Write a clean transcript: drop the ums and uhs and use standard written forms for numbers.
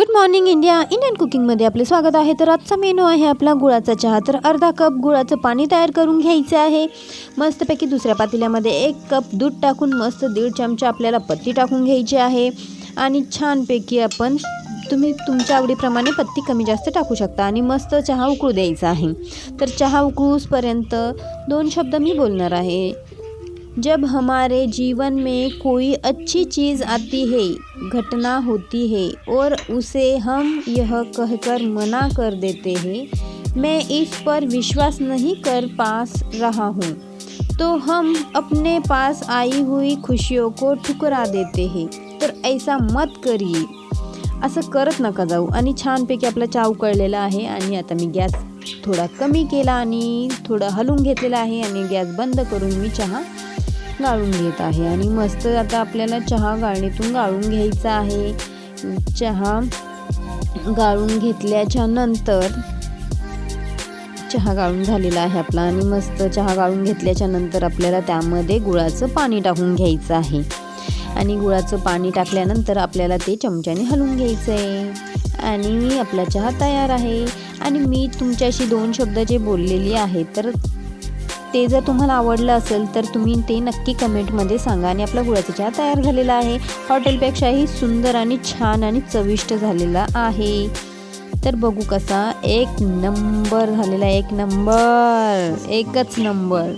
Good morning India. Indian कुकिंगमध्ये आपले स्वागत आहे. तर आजचा मेनू आहे आपला गुळाचा चहा. तर अर्धा कप गुळाचं पाणी तयार करून घ्यायचं आहे. मस्तपैकी दुसऱ्या पातेल्यामध्ये 1 कप दूध टाकून मस्त 1.5 चमचा आपल्याला पत्ती टाकून घ्यायची आहे. आणि छानपैकी आपण तुम्ही तुमच्या आवडीप्रमाणे पत्ती कमी जास्त टाकू शकता. आणि मस्त चहा उकळू द्यायचा आहे. तर चहा उकळूसपर्यंत 2 शब्द मी बोलणार आहे. जब हमारे जीवन में कोई अच्छी चीज़ आती है, घटना होती है और उसे हम यह कहकर मना कर देते हैं, मैं इस पर विश्वास नहीं कर पा रहा हूँ, तो हम अपने पास आई हुई खुशियों को ठुकरा देते हैं. तर ऐसा मत करिए. असं करत नका जाऊ. आणि छानपैकी आपला चहा उकळलेला आहे. आणि आता मी गॅस थोडा कमी केला आणि थोडं हलवून घेतलेला आहे. आणि गॅस बंद करून मी चहा गाळून घेत आहे. आणि मस्त आता आपल्याला चहा गाळणीतून गाळून घ्यायचा आहे. चहा गाळून घेतल्याच्या नंतर चहा गाळून झालेला आहे आपला. आणि मस्त चहा गाळून घेतल्याच्या नंतर आपल्याला त्यामध्ये गुळाचं पाणी टाकून घ्यायचं आहे. आणि गुळाचं पाणी टाकल्यानंतर आपल्याला ते चमच्याने हलवून घ्यायचं आहे. आणि आपला चहा तयार आहे. आणि मी तुमच्याशी 2 शब्द जे बोललेली आहे, तर ते जर तुम्हाला आवडलं असेल तर तुम्ही ते नक्की कमेंटमध्ये सांगा. आणि आपला गुळाचा चहा तयार झालेला आहे. हॉटेलपेक्षाही सुंदर आणि छान आणि चविष्ट झालेला आहे. तर बघू कसा 1 नंबर झालेला. 1 नंबर, एकच नंबर.